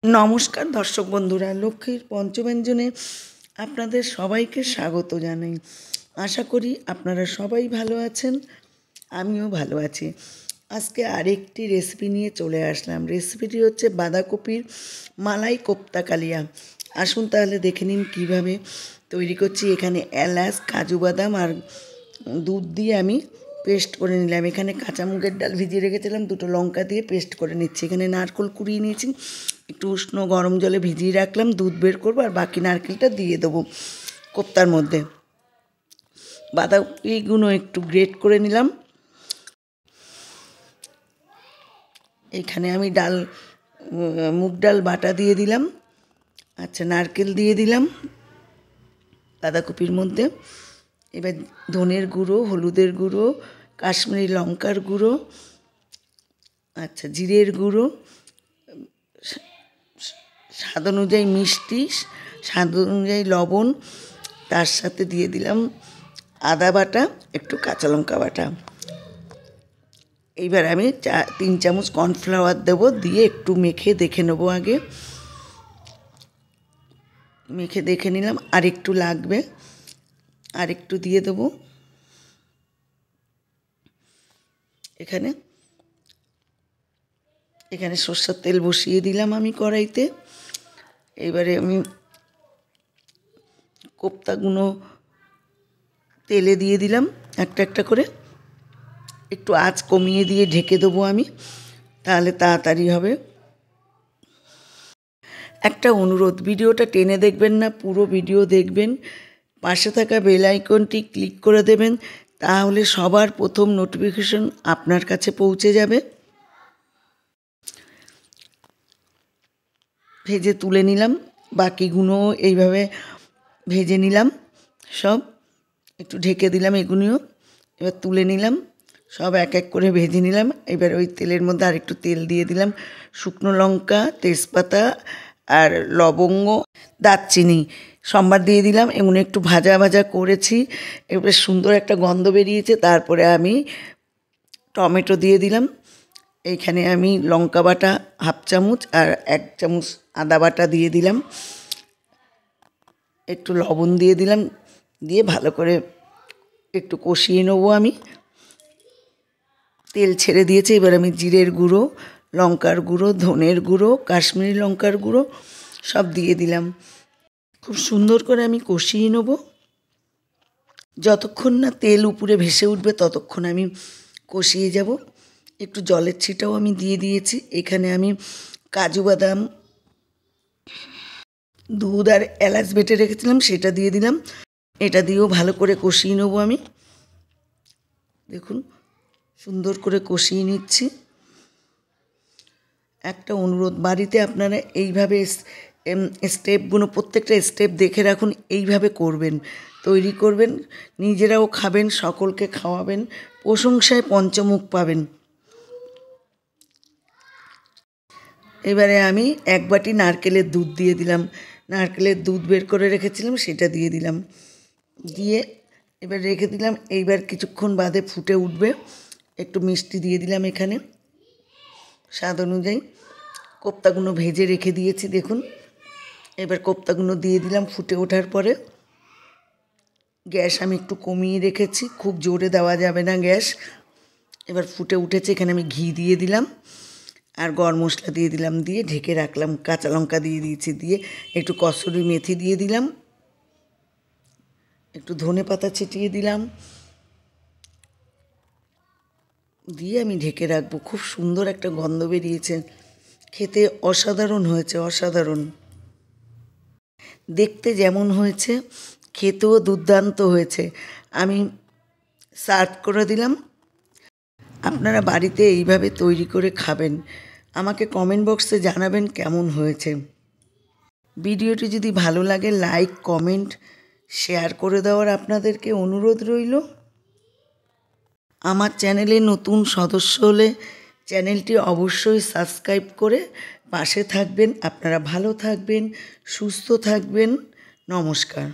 নমস্কার দর্শক বন্ধুরা, লক্ষ্মীর পঞ্চব্যঞ্জনে আপনাদের সবাইকে স্বাগত জানাই। আশা করি আপনারা সবাই ভালো আছেন, আমিও ভালো আছি। আজকে আরেকটি রেসিপি নিয়ে চলে আসলাম। রেসিপিটি হচ্ছে বাঁধাকপির মালাই কোপ্তা কালিয়া। আসুন তাহলে দেখে নিন কীভাবে তৈরি করছি। এখানে এলাচ, কাজু বাদাম আর দুধ দিয়ে আমি পেস্ট করে নিলাম। এখানে কাঁচা মুগের ডাল ভিজিয়ে রেখেছিলাম, দুটো লঙ্কা দিয়ে পেস্ট করে নিচ্ছি। এখানে নারকেল কুড়িয়ে নিয়েছি, একটু উষ্ণ গরম জলে ভিজিয়ে রাখলাম, দুধ বের করবো আর বাকি নারকেলটা দিয়ে দেবো কোপ্তার মধ্যে। বাঁধাকপিগুলো একটু গ্রেট করে নিলাম। এখানে আমি মুগ ডাল বাটা দিয়ে দিলাম। আচ্ছা, নারকেল দিয়ে দিলাম বাঁধাকপির মধ্যে। এবার ধনের গুঁড়ো, হলুদের গুঁড়ো, কাশ্মীরি লঙ্কার গুঁড়ো, আচ্ছা জিরের গুঁড়ো, স্বাদ অনুযায়ী মিষ্টি, স্বাদ অনুযায়ী লবণ, তার সাথে দিয়ে দিলাম আদা বাটা, একটু কাঁচা লঙ্কা বাটা। এইবার আমি 3 চামচ কর্নফ্লাওয়ার দেবো, দিয়ে একটু মেখে দেখে নেবো। আগে মেখে দেখে নিলাম, আর একটু লাগবে, আর একটু দিয়ে দেবো। এখানে সরষের তেল বসিয়ে দিলাম আমি কড়াইতে। এবারে আমি কোপ্তাগুলো তেলে দিয়ে দিলাম একটা একটা করে। একটু আঁচ কমিয়ে দিয়ে ঢেকে দেবো আমি, তাহলে তাড়াতাড়ি হবে। একটা অনুরোধ, ভিডিওটা টেনে দেখবেন না, পুরো ভিডিও দেখবেন। পাশে থাকা বেল আইকনটি ক্লিক করে দেবেন, তাহলে সবার প্রথম নোটিফিকেশন আপনার কাছে পৌঁছে যাবে। ভেজে তুলে নিলাম, বাকিগুলো এইভাবে ভেজে নিলাম সব। একটু ঢেকে দিলাম এগুলিও, এবার তুলে নিলাম সব, এক এক করে ভেজে নিলাম। এবার ওই তেলের মধ্যে আর একটু তেল দিয়ে দিলাম, শুকনো লঙ্কা, তেজপাতা আর লবঙ্গ, দারচিনি সম্বার দিয়ে দিলাম। এগুলো একটু ভাজা ভাজা করেছি, এবার সুন্দর একটা গন্ধ বেরিয়েছে। তারপরে আমি টমেটো দিয়ে দিলাম। এইখানে আমি লঙ্কা বাটা 1/2 চামচ আর 1 চামচ আদা বাটা দিয়ে দিলাম, একটু লবণ দিয়ে দিলাম, দিয়ে ভালো করে একটু কষিয়ে নেবো আমি। তেল ছেড়ে দিয়েছে। এবার আমি জিরের গুঁড়ো, লঙ্কার গুঁড়ো, ধনের গুঁড়ো, কাশ্মীরি লঙ্কার গুঁড়ো সব দিয়ে দিলাম। খুব সুন্দর করে আমি কষিয়ে নেব। যতক্ষণ না তেল উপরে ভেসে উঠবে ততক্ষণ আমি কষিয়ে যাব। একটু জলের ছিটাও আমি দিয়ে দিয়েছি। এখানে আমি কাজু বাদাম, দুধ আর এলাচ বেটে রেখেছিলাম, সেটা দিয়ে দিলাম। এটা দিয়েও ভালো করে কষিয়ে নেবো আমি। দেখুন সুন্দর করে কষিয়ে নিচ্ছি। একটা অনুরোধ, বাড়িতে আপনারা এইভাবে স্টেপগুলো, প্রত্যেকটা স্টেপ দেখে রাখুন, এইভাবে করবেন, তৈরি করবেন, নিজেরাও খাবেন, সকলকে খাওয়াবেন, প্রশংসায় পঞ্চমুখ পাবেন। এবারে আমি 1 বাটি নারকেলের দুধ দিয়ে দিলাম। নারকেলের দুধ বের করে রেখেছিলাম, সেটা দিয়ে দিলাম। দিয়ে এবার রেখে দিলাম। এইবার কিছুক্ষণ বাদে ফুটে উঠবে। একটু মিষ্টি দিয়ে দিলাম এখানে স্বাদ অনুযায়ী। কোপ্তাগুলো ভেজে রেখে দিয়েছি দেখুন। এবার কোপ্তাগুলো দিয়ে দিলাম। ফুটে ওঠার পরে গ্যাস আমি একটু কমিয়ে রেখেছি, খুব জোরে দেওয়া যাবে না গ্যাস। এবার ফুটে উঠেছে। এখানে আমি ঘি দিয়ে দিলাম আর গরম মশলা দিয়ে দিলাম, দিয়ে ঢেকে রাখলাম। কাঁচা লঙ্কা দিয়ে দিয়েছি, দিয়ে একটু কসুরি মেথি দিয়ে দিলাম, একটু ধনে পাতা ছিটিয়ে দিলাম, দিয়ে আমি ঢেকে রাখবো। খুব সুন্দর একটা গন্ধ বেরিয়েছে, খেতে অসাধারণ হয়েছে, অসাধারণ। দেখতে যেমন হয়েছে খেতেও দুর্দান্ত হয়েছে। আমি সার্ভ করে দিলাম। আপনারা বাড়িতে এইভাবে তৈরি করে খাবেন, আমাকে কমেন্ট বক্সে জানাবেন কেমন হয়েছে। ভিডিওটি যদি ভালো লাগে লাইক, কমেন্ট, শেয়ার করে দেওয়ার আপনাদেরকে অনুরোধ রইল। আমার চ্যানেলে নতুন সদস্য হলে চ্যানেলটি অবশ্যই সাবস্ক্রাইব করে পাশে থাকবেন। আপনারা ভালো থাকবেন, সুস্থ থাকবেন। নমস্কার।